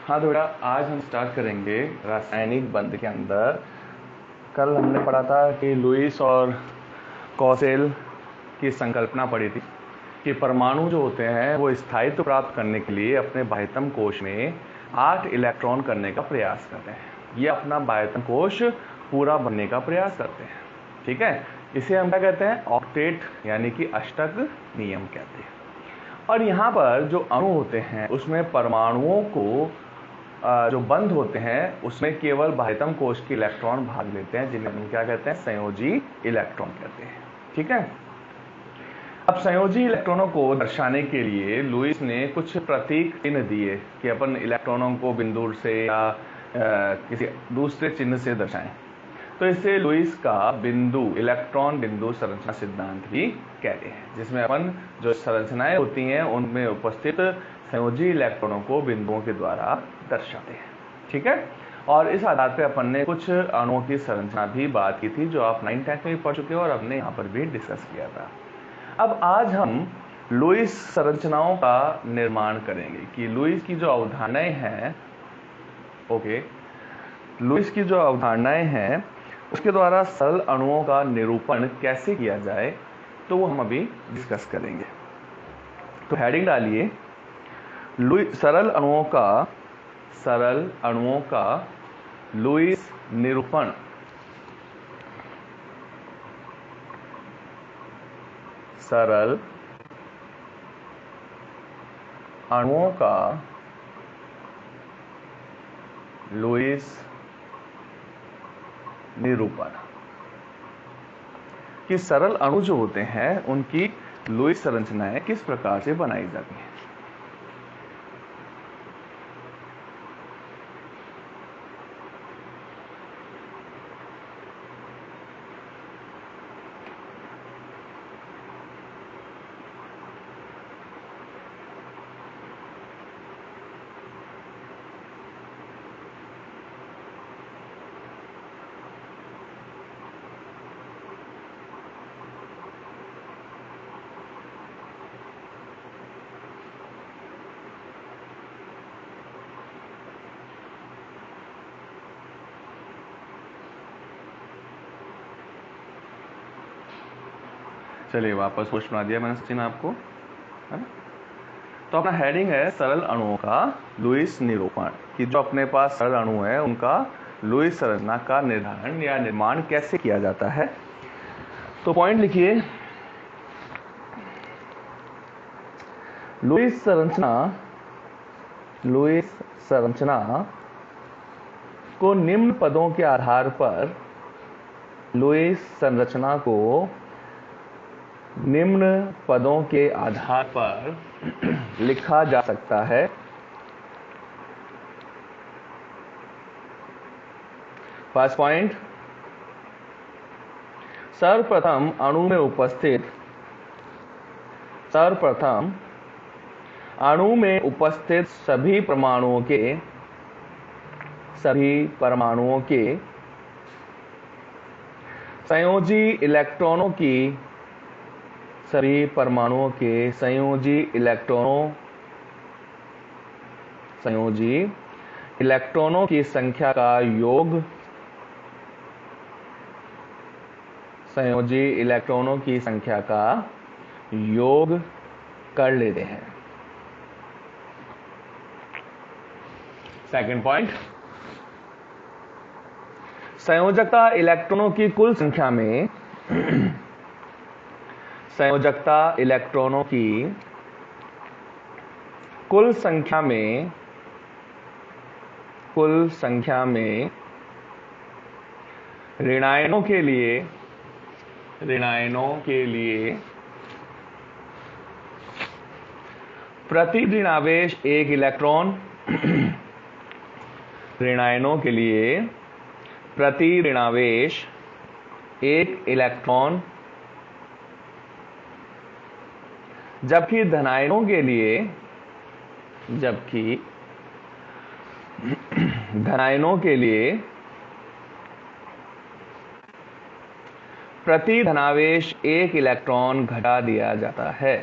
हाँ तो बेटा आज हम स्टार्ट करेंगे रासायनिक बंध के अंदर। कल हमने पढ़ा था कि लुईस और कॉसेल की संकल्पना पढ़ी थी कि परमाणु जो होते हैं वो स्थायित्व प्राप्त करने के लिए अपने बाह्यतम कोश में 8 इलेक्ट्रॉन करने का प्रयास करते हैं। ये अपना बाह्यतम कोश पूरा बनने का प्रयास करते हैं। ठीक है, इसे हम क्या कहते हैं? ऑक्टेट यानी कि अष्टक नियम कहते हैं। और यहाँ पर जो अणु होते हैं उसमें परमाणुओं को जो बंध होते हैं उसमें केवल बाह्यतम कोश के इलेक्ट्रॉन भाग लेते हैं, जिन्हें हम क्या कहते हैं? संयोजी इलेक्ट्रॉन कहते हैं। ठीक है, अब संयोजी इलेक्ट्रॉनों को दर्शाने के लिए लुईस ने कुछ प्रतीक चिन्ह दिए कि अपन इलेक्ट्रॉनों को बिंदु से या किसी दूसरे चिन्ह से दर्शाएं। तो इसे लुईस का बिंदु इलेक्ट्रॉन बिंदु संरचना सिद्धांत भी कहते हैं, जिसमें अपन जो संरचनाएं होती हैं उनमें उपस्थित संयोजी इलेक्ट्रॉनों को बिंदुओं के द्वारा दर्शाते हैं। ठीक है, और इस आधार पर अपन ने कुछ अणुओं की संरचना भी बात की थी जो आप 9th 10th में भी पढ़ चुके हो और हमने यहाँ पर भी डिस्कस किया था। अब आज हम लुईस संरचनाओं का निर्माण करेंगे कि लुईस की जो अवधारणाएं हैं, लुईस की जो अवधारणाएं हैं उसके द्वारा सरल अणुओं का निरूपण कैसे किया जाए, तो वो हम अभी डिस्कस करेंगे। तो हेडिंग डालिए सरल अणुओं का लुईस निरूपण। सरल अणुओं का लुईस निरूपण कि सरल अणु जो होते हैं उनकी लुईस संरचनाएं किस प्रकार से बनाई जाती हैं। चलिए वापस पोस्ट बना दिया मैंने सचिन आपको, है ना। तो अपना हेडिंग है सरल अणुओं का लुईस निरूपण कि जो अपने पास सरल अणु है उनका लुईस संरचना का निर्धारण या निर्माण कैसे किया जाता है। तो पॉइंट लिखिए, लुईस संरचना को निम्न पदों के आधार पर लुईस संरचना को निम्न पदों के आधार पर लिखा जा सकता है। फर्स्ट पॉइंट, सर्वप्रथम अणु में उपस्थित सभी परमाणुओं के संयोजी इलेक्ट्रॉनों की संख्या का योग कर लेते हैं। सेकंड पॉइंट, संयोजकता इलेक्ट्रॉनों की कुल संख्या में ऋणायनों के लिए प्रति ऋणावेश एक इलेक्ट्रॉन जबकि धनायनों के लिए प्रति धनावेश एक इलेक्ट्रॉन घटा दिया जाता है।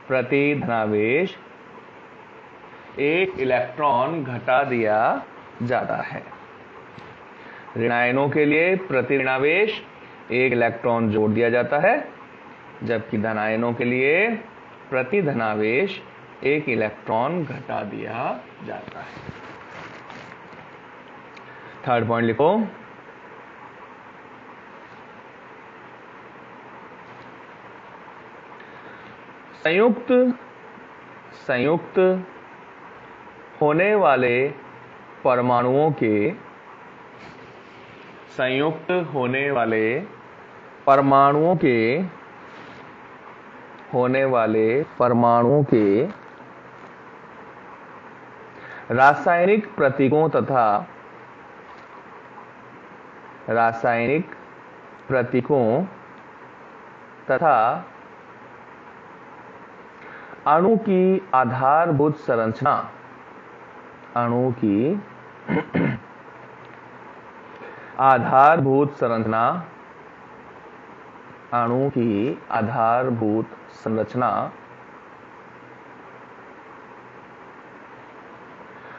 प्रति धनावेश एक इलेक्ट्रॉन घटा दिया जाता है। ऋण आयनों के लिए प्रति ऋणावेश एक इलेक्ट्रॉन जोड़ दिया जाता है, जबकि धन आयनों के लिए प्रति धनावेश एक इलेक्ट्रॉन घटा दिया जाता है। थर्ड पॉइंट लिखो। संयुक्त होने वाले परमाणुओं के रासायनिक प्रतीकों तथा अणु की आधारभूत संरचना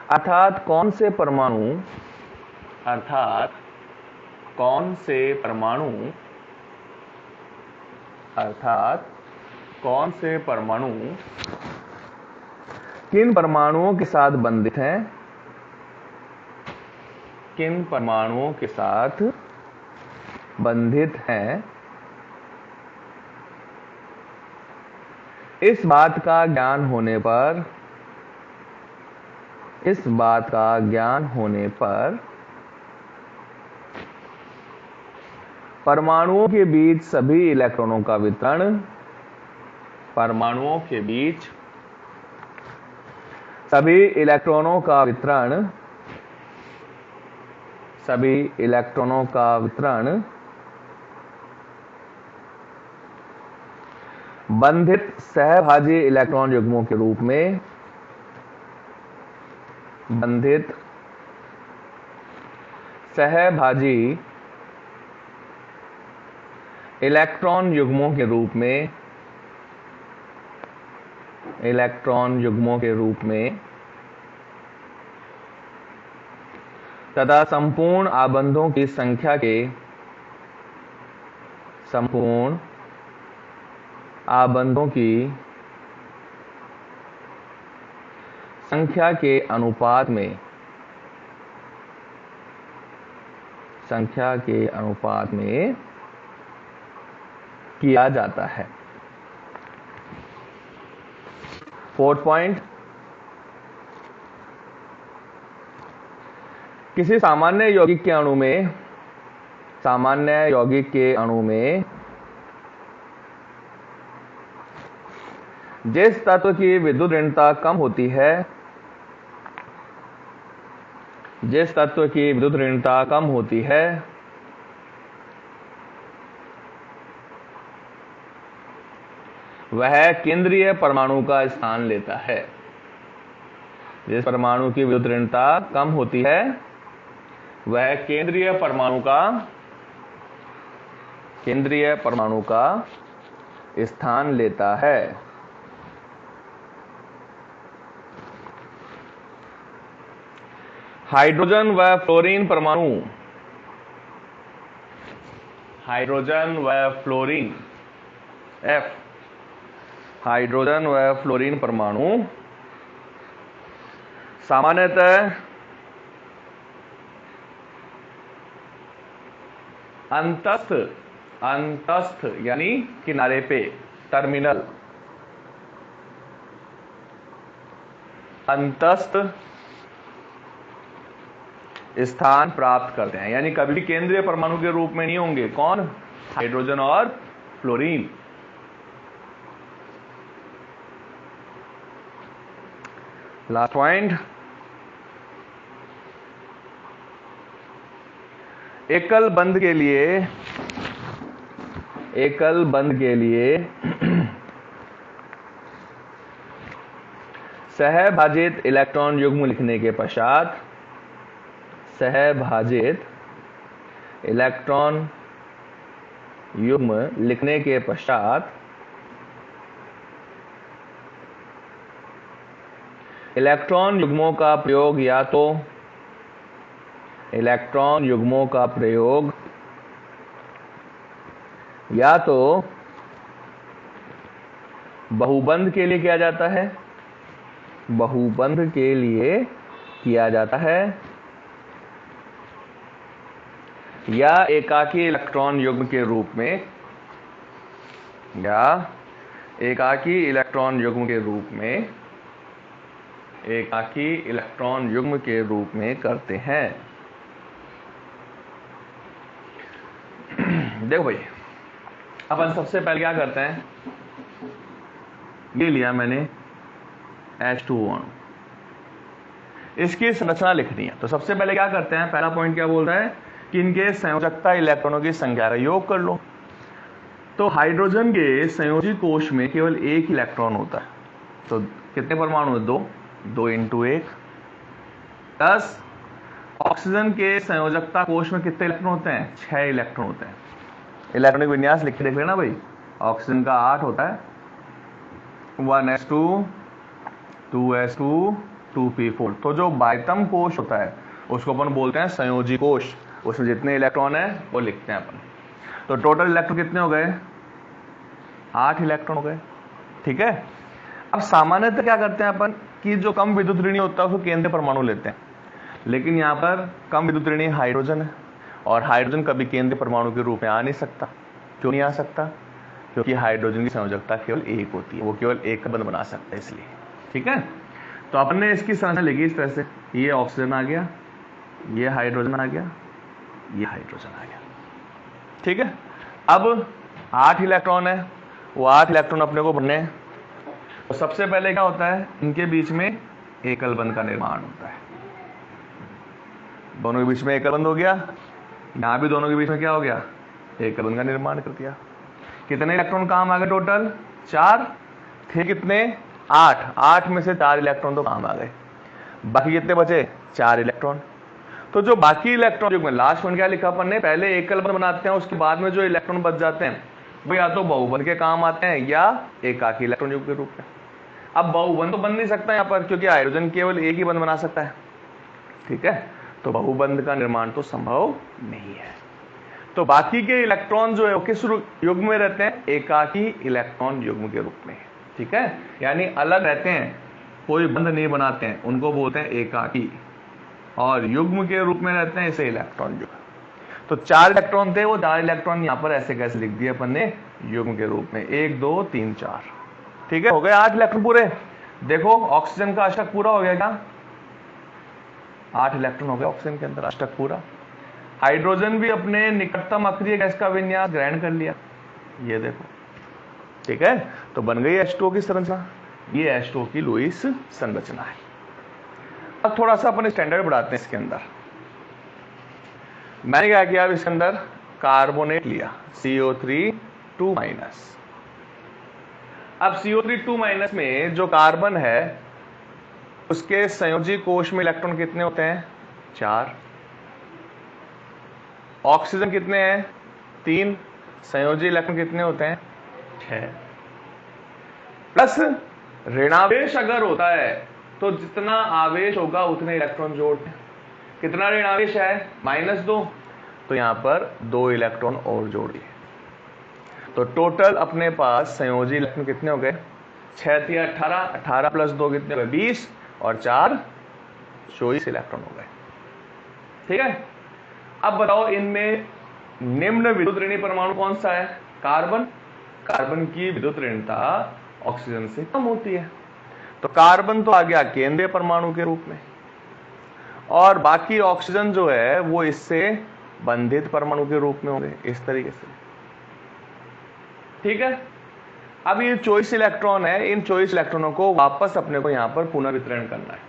अर्थात कौन से परमाणु किन परमाणुओं के साथ बंधित हैं, इस बात का ज्ञान होने पर परमाणुओं के बीच सभी इलेक्ट्रॉनों का वितरण बंधित सहभाजी इलेक्ट्रॉन युग्मों के रूप में इलेक्ट्रॉन युग्मों के रूप में तथा संपूर्ण आबंधों की संख्या के अनुपात में किया जाता है। फोर्थ पॉइंट, किसी सामान्य यौगिक के अणु में जिस तत्व की विद्युत ऋणता कम होती है वह केंद्रीय परमाणु का स्थान लेता है। जिस परमाणु की विद्युत ऋणता कम होती है वह केंद्रीय परमाणु का स्थान लेता है। हाइड्रोजन व फ्लोरीन परमाणु सामान्यतः अंतस्थ यानी किनारे पे टर्मिनल अंतस्थ स्थान प्राप्त करते हैं, यानी कभी भी केंद्रीय परमाणु के रूप में नहीं होंगे। कौन? हाइड्रोजन और फ्लोरीन। लास्ट पॉइंट, एकल बंध के लिए सहभाजित इलेक्ट्रॉन युग्म लिखने के पश्चात इलेक्ट्रॉन युग्मों का प्रयोग या तो बहुबंध के लिए किया जाता है या एकाकी इलेक्ट्रॉन युग्म के रूप में करते हैं। देखो भाई, अपन सबसे पहले क्या करते हैं, ये लिया मैंने H2O, इसकी संरचना लिखनी है। तो सबसे पहले क्या करते हैं, पहला पॉइंट क्या बोल रहा है कि इनके संयोजकता इलेक्ट्रॉनों की संख्या का योग कर लो। तो हाइड्रोजन के संयोजी कोश में केवल एक इलेक्ट्रॉन होता है, तो कितने परमाणु है, 2 इंटू 1, प्लस ऑक्सीजन के संयोजकता कोश में कितने इलेक्ट्रॉन होते हैं, 6 इलेक्ट्रॉन होते हैं। इलेक्ट्रॉनिक विन्यास लिख के देख लेना भाई, ऑक्सीजन का 8 होता है, 1s2 2s2 2p4। तो जो बाह्यतम कोश होता है उसको अपन बोलते हैं संयोजी कोश, उसमें जितने इलेक्ट्रॉन है वो लिखते हैं अपन। तो टोटल इलेक्ट्रॉन कितने हो गए, 8 इलेक्ट्रॉन हो गए। ठीक है, अब सामान्यतः क्या करते हैं अपन कि जो कम विद्युत ऋणी होता है उसको केंद्रीय परमाणु लेते हैं, लेकिन यहाँ पर कम विद्युत ऋणी हाइड्रोजन है, और हाइड्रोजन कभी केंद्रीय परमाणु के रूप में आ नहीं सकता। क्यों नहीं आ सकता, क्योंकि हाइड्रोजन की संयोजकता केवल 1 होती है, वो केवल एक का बंध बना सकता है, इसलिए। ठीक है, तो अपन ने इसकी संरचना लिखी इस तरह से, ये ऑक्सीजन आ गया, ये हाइड्रोजन आ गया, ये हाइड्रोजन आ गया। ठीक है, अब 8 इलेक्ट्रॉन है, वो 8 इलेक्ट्रॉन अपने को बनने हैं। तो सबसे पहले क्या होता है, इनके बीच में एकल बंध का निर्माण होता है। दोनों के बीच में एकल बंध हो गया, यहां भी दोनों के बीच में क्या हो गया, एकल बंध का निर्माण कर दिया। कितने इलेक्ट्रॉन काम आ गए, टोटल 4 थे, कितने 8 में से 4 इलेक्ट्रॉन तो काम आ गए, बाकी कितने बचे, 4 इलेक्ट्रॉन। तो जो बाकी इलेक्ट्रॉन युग्म, लास्ट में क्या लिखा अपन ने, पहले एकल बंध बनाते हैं, उसके बाद में जो इलेक्ट्रॉन बच जाते हैं वो या तो बहुबंध के काम आते हैं या एकाकी इलेक्ट्रॉन युग्म के रूप में। अब बहुबंध तो बन नहीं सकता यहाँ पर, क्योंकि हाइड्रोजन केवल एक ही बंध बना सकता है। ठीक है, तो बहुबंध का निर्माण तो संभव नहीं है। तो बाकी के इलेक्ट्रॉन जो है वो किस युग्म में रहते हैं, एकाकी इलेक्ट्रॉन युग्म के रूप में। ठीक है, यानी अलग रहते हैं, कोई बंध नहीं बनाते हैं, उनको बोलते हैं एकाकी, और युग्म के रूप में रहते हैं, इसे इलेक्ट्रॉन युग्म। तो 4 इलेक्ट्रॉन थे, वो 4 इलेक्ट्रॉन यहां पर ऐसे कैसे लिख दिए अपन ने, युग्म के रूप में, 1 2 3 4। ठीक है, हो गए 8 इलेक्ट्रॉन पूरे। देखो ऑक्सीजन का अष्टक पूरा हो गया क्या, 8 इलेक्ट्रॉन हो गए ऑक्सीजन के अंदर, अष्टक पूरा। हाइड्रोजन भी अपने निकटतम अक्रिय गैस का विन्यास ग्रहण कर लिया, ये देखो। ठीक है, तो बन गई H2O की संरचना, ये H2O की लुईस संरचना है। अब थोड़ा सा अपन स्टैंडर्ड बढ़ाते हैं इसके अंदर। मैंने क्या किया, अब इसके अंदर कार्बोनेट लिया, CO3 2-। अब CO3 2- में जो कार्बन है उसके संयोजी कोश में इलेक्ट्रॉन कितने होते हैं, 4। ऑक्सीजन कितने हैं, 3। संयोजी इलेक्ट्रॉन कितने होते हैं, 6। प्लस ऋणावेश अगर होता है तो जितना आवेश होगा उतने इलेक्ट्रॉन जोड़ते हैं। कितना ऋणावेश है, -2, तो यहां पर 2 इलेक्ट्रॉन और जोड़ दिए। तो टोटल अपने पास संयोजी इलेक्ट्रॉन कितने हो गए, 6 × 18, 18 + 2 कितने हो गए, 20, और 4 24 इलेक्ट्रॉन हो गए। ठीक है, अब बताओ इनमें निम्न विद्युत ऋणी परमाणु कौन सा है, कार्बन। कार्बन की विद्युत ऋणता ऑक्सीजन से कम होती है, तो कार्बन तो आ गया केंद्रीय परमाणु के रूप में, और बाकी ऑक्सीजन जो है वो इससे बंधित परमाणु के रूप में होंगे, इस तरीके से। ठीक है, अब ये 24 इलेक्ट्रॉन है, इन 24 इलेक्ट्रॉनों को वापस अपने को यहां पर पुनर्वितरण करना है,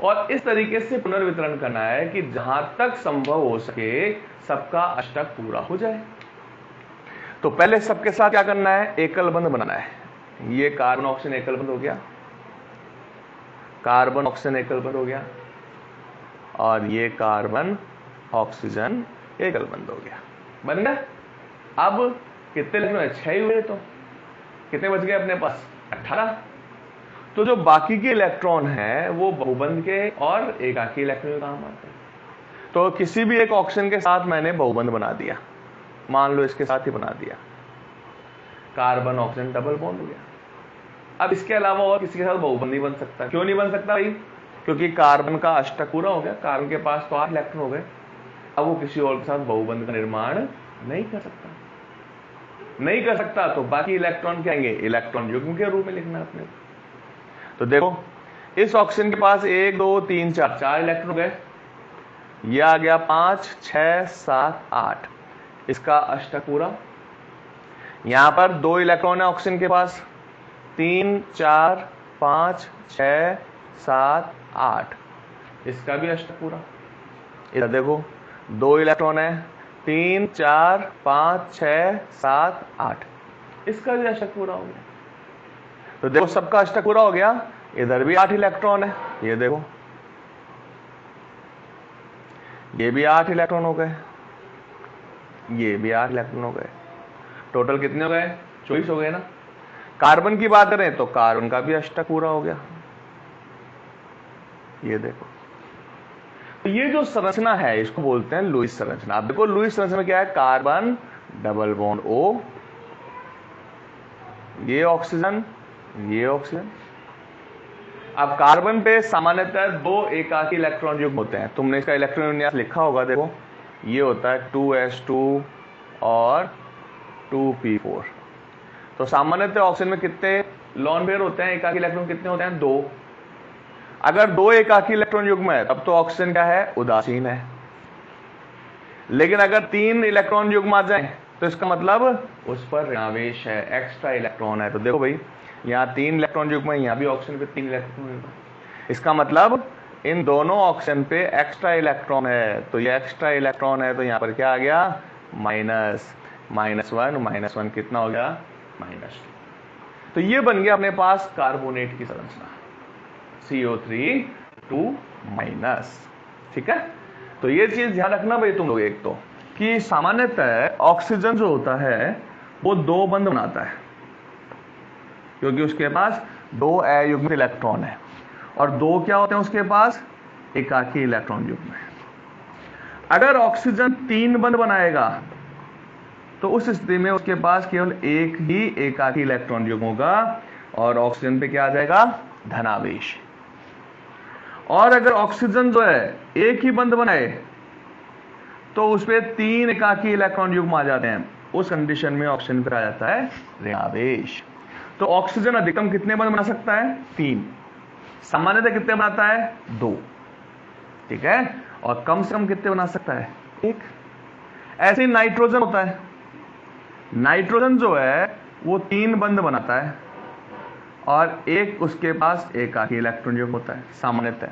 और इस तरीके से पुनर्वितरण करना है कि जहां तक संभव हो सके सबका अष्टक पूरा हो जाए। तो पहले सबके साथ क्या करना है, एकल बंध बनाना है। ये कार्बन ऑक्सीजन एकल बंध हो गया, कार्बन ऑक्सीजन एकल बंध हो गया, और ये कार्बन ऑक्सीजन एकल बंध हो गया, बन गया। अब कितने इलेक्ट्रॉन, 6 हुए, तो कितने बच गए अपने पास, 18। तो जो बाकी के इलेक्ट्रॉन है वो बहुबंध के और एकाकी इलेक्ट्रॉन के काम आते हैं। तो किसी भी एक ऑक्सीजन के साथ मैंने बहुबंध बना दिया, मान लो इसके साथ ही बना दिया, कार्बन ऑक्सीजन डबल बॉन्ड हो गया। अब इसके अलावा और किसी के साथ बहुबंध नहीं बन सकता। क्यों नहीं बन सकता भाई? क्योंकि कार्बन का अष्टक पूरा हो गया, कार्बन के पास तो 8 इलेक्ट्रॉन हो गए। अब वो किसी और के साथ बहुबंध का निर्माण नहीं कर सकता। नहीं कर सकता तो बाकी इलेक्ट्रॉन क्या आएंगे? इलेक्ट्रॉन युग्म के रूप में लिखना है अपने। तो देखो इस ऑक्सीजन के पास 1 2 3 4 4 इलेक्ट्रॉन गए, ये आ गया 5 6 7 8, इसका अष्टक पूरा। यहां पर 2 इलेक्ट्रॉन है ऑक्सीजन के पास, 3 4 5 6 7 8, इसका भी अष्टक पूरा। इधर देखो 2 इलेक्ट्रॉन है, 3 4 5 6 7 8, इसका भी अष्टक पूरा हो गया। तो देखो सबका अष्टक पूरा हो गया। इधर भी 8 इलेक्ट्रॉन है, ये देखो ये भी 8 इलेक्ट्रॉन हो गए, ये भी 8 इलेक्ट्रॉन हो गए। टोटल कितने हो गए? 24 हो गए ना। कार्बन की बात करें तो कार्बन का भी अष्टक पूरा हो गया, ये देखो। तो ये जो संरचना है इसको बोलते हैं लुईस संरचना। आप देखो लुईस संरचना में क्या है? कार्बन डबल बॉन्ड O, ये ऑक्सीजन, ये ऑक्सीजन। अब कार्बन पे सामान्यतः 2 एकाकी इलेक्ट्रॉन युग्म होते हैं। तुमने इसका इलेक्ट्रॉन विन्यास लिखा होगा, देखो ये होता है 2s2 और 2p4। तो सामान्यतः ऑक्सीजन में कितने लॉन पेयर होते हैं? एकाकी इलेक्ट्रॉन कितने होते हैं? 2। अगर 2 एकाकी इलेक्ट्रॉन युग्म है तब तो ऑक्सीजन क्या है? उदासीन है। लेकिन अगर 3 इलेक्ट्रॉन युग्म आ जाए तो इसका मतलब उस पर ऋणावेश है, एक्स्ट्रा इलेक्ट्रॉन है। तो देखो भाई यहाँ 3 इलेक्ट्रॉन युग्म है, यहाँ भी ऑक्सीजन पे 3 इलेक्ट्रॉन युग्म है। इसका मतलब इन दोनों ऑक्सीजन पे एक्स्ट्रा इलेक्ट्रॉन है। तो ये एक्स्ट्रा इलेक्ट्रॉन है तो यहाँ पर क्या आ गया? माइनस, -1 कितना हो गया? -2। तो ये बन गया अपने पास कार्बोनेट की संरचना, CO3 ठीक है। तो ये चीज ध्यान रखना भाई तुम लोग, एक तो कि सामान्यतः ऑक्सीजन जो होता है वो 2 बंध बनाता है, क्योंकि उसके पास 2 अयुग्मित इलेक्ट्रॉन है, और 2 क्या होते हैं उसके पास? एकाकी इलेक्ट्रॉन युग्म है। अगर ऑक्सीजन 3 बंध बनाएगा तो उस स्थिति में उसके पास केवल एक ही एकाकी इलेक्ट्रॉन युग्म होगा, और ऑक्सीजन पे क्या आ जाएगा? धनावेश। और अगर ऑक्सीजन जो है एक ही बंध बनाए तो उस पे 3 एकाकी इलेक्ट्रॉन युग्म आ जाते हैं। उस कंडीशन में ऑक्सीजन पर आ जाता है ऋणावेश। तो ऑक्सीजन अधिकतम कितने बंध बना सकता है? 3। सामान्यतः कितने बनाता है? 2, ठीक है। और कम से कम कितने बना सकता है? 1। ऐसे ही नाइट्रोजन होता है, नाइट्रोजन जो है वो 3 बंध बनाता है, और एक उसके पास एकाकी इलेक्ट्रॉन युग्म होता है सामान्यतः।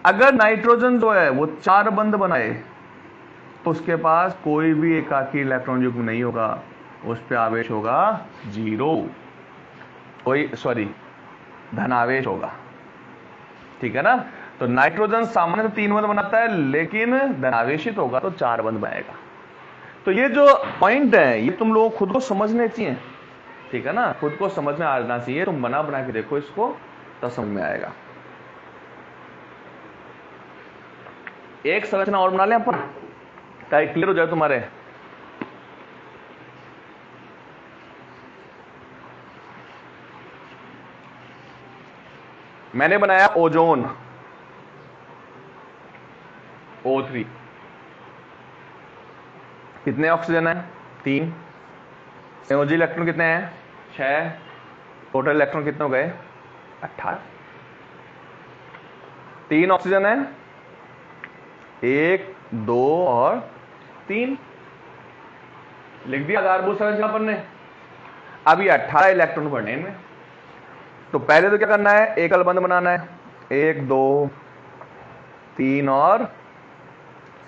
अगर नाइट्रोजन जो है वो 4 बंध बनाए तो उसके पास कोई भी एकाकी इलेक्ट्रॉन युग्म नहीं होगा, उस पे आवेश होगा 0, धनावेश होगा, ठीक है ना। तो नाइट्रोजन सामान्यतः 3 बंध बनाता है, लेकिन धनावेशित होगा तो 4 बंध बनाएगा। तो ये जो पॉइंट है ये तुम लोग खुद को समझने चाहिए, ठीक है ना। खुद को समझ में आना चाहिए। तुम बना के देखो इसको तो समझ में आएगा। एक संरचना और बना लें अपन, ताकि क्लियर हो जाए तुम्हारे। मैंने बनाया ओजोन, O3। कितने ऑक्सीजन है? 3। संयोजी इलेक्ट्रॉन कितने हैं? 6। टोटल इलेक्ट्रॉन कितने हो गए? 18। 3 ऑक्सीजन है, 1 2 और 3, लिख दिया आधारभूत संरचना पर ने। अब ये 18 इलेक्ट्रॉन बढ़ने इनमें। तो पहले तो क्या करना है? एकल बंध बनाना है, 1 2 3 और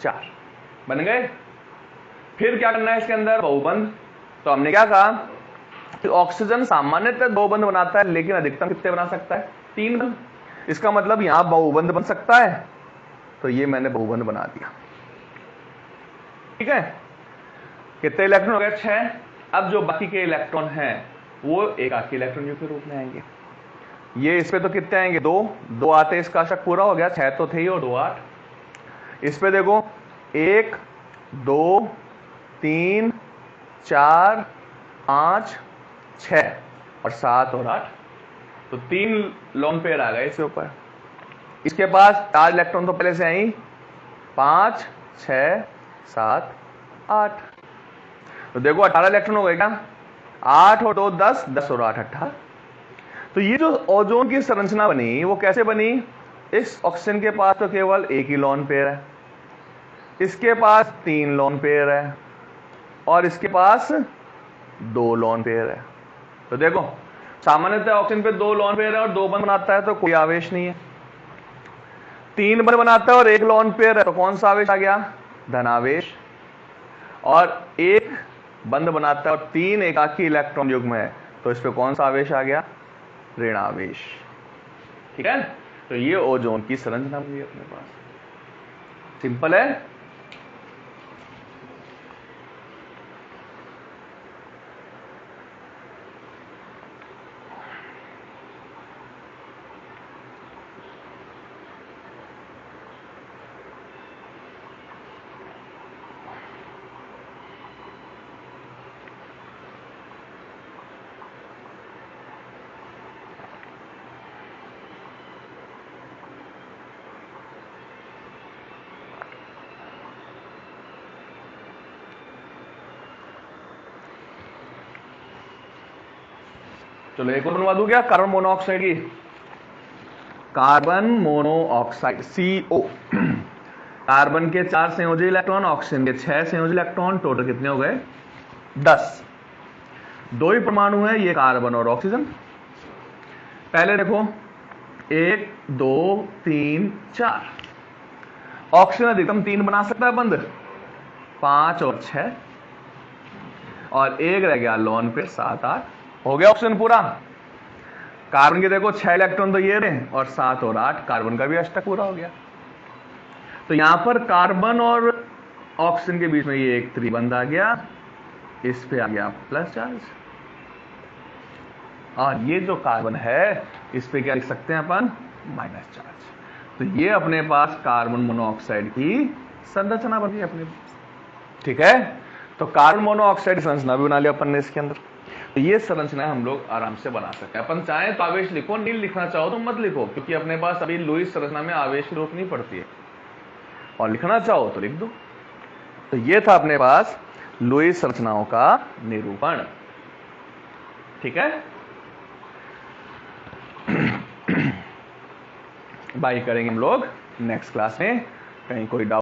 4 बन गए। फिर क्या करना है इसके अंदर? बहुबंध। तो हमने क्या कहा कि ऑक्सीजन सामान्यतः 2 बंध बनाता है, लेकिन अधिकतम कितने बना सकता है? 3 बंध। इसका मतलब यहां बहुबंध बन सकता है, तो ये मैंने बहुबंध बना दिया, ठीक है। कितने इलेक्ट्रॉन हो गए? 6। अब जो बाकी के इलेक्ट्रॉन हैं वो एकाकी इलेक्ट्रॉन युग्म के रूप में आएंगे। ये इस पे तो कितने आएंगे, 2 आते, इसका अशक पूरा हो गया, 6 तो थे ही और 2 8। इस पे देखो 1 2 3 4 5 6 और 7 और 8, तो 3 लोन पेयर आ गए इसके ऊपर। इसके पास 4 इलेक्ट्रॉन तो पहले से आई, 5 6 7 8, तो देखो 18 इलेक्ट्रॉन हो गए क्या, 8 और 2 10, 10 और 8 18। तो ये जो ओजोन की संरचना बनी वो कैसे बनी, इस ऑक्सीजन के पास तो केवल एक ही लोन पेयर है, इसके पास 3 लोन पेयर है और इसके पास 2 लोन पेयर है। तो देखो सामान्यतः ऑक्सीजन पे 2 लोन पेयर है और 2 बंध बनाता है तो कोई आवेश नहीं है, 3 बंध बनाता है और 1 लोन पेयर है तो कौन सा आवेश आ गया, धनावेश, और 1 बंध बनाता है और 3 एकाकी इलेक्ट्रॉन युग्म है तो इस पे कौन सा आवेश आ गया, ऋणावेश। ठीक है, तो ये ओजोन की संरचना भी है अपने पास, सिंपल है। चलो एक और बनवा दूं क्या, कार्बन मोनोऑक्साइड की, कार्बन मोनोऑक्साइड CO। कार्बन के 4 संयोजी इलेक्ट्रॉन, ऑक्सीजन के 6 संयोजी इलेक्ट्रॉन, टोटल कितने हो गए 10। 2 ही परमाणु है, ये कार्बन और ऑक्सीजन। पहले देखो 1 2 3 4, ऑक्सीजन अधिकतम 3 बना सकता है बंध, 5 और 6 और 1 रह गया लोन पे 7 8, हो गया ऑक्सीजन पूरा। कार्बन के देखो 6 इलेक्ट्रॉन तो ये रहे और 7 और 8, कार्बन का भी अष्टक पूरा हो गया। तो यहां पर कार्बन और ऑक्सीजन के बीच में ये एक त्रिबंध आ गया, इस पे आ गया प्लस चार्ज, और ये जो कार्बन है इस पे क्या लिख सकते हैं अपन, माइनस चार्ज। तो ये अपने पास कार्बन मोनोऑक्साइड की संरचना बनी अपने पास। ठीक है, तो कार्बन मोनोऑक्साइड संरचना भी बना लिया अपन ने इसके अंदर। तो ये संरचना हम लोग आराम से बना सकते हैं। अपन चाहें तो आवेश लिखो, नहीं लिखना चाहो तो मत लिखो, क्योंकि अपने पास अभी लुईस संरचना में आवेश की जरूरत नहीं पड़ती है, और लिखना चाहो तो लिख दो। तो ये था अपने पास लुईस संरचनाओं का निरूपण। ठीक है, बाई करेंगे हम लोग नेक्स्ट क्लास में। कहीं कोई डाउट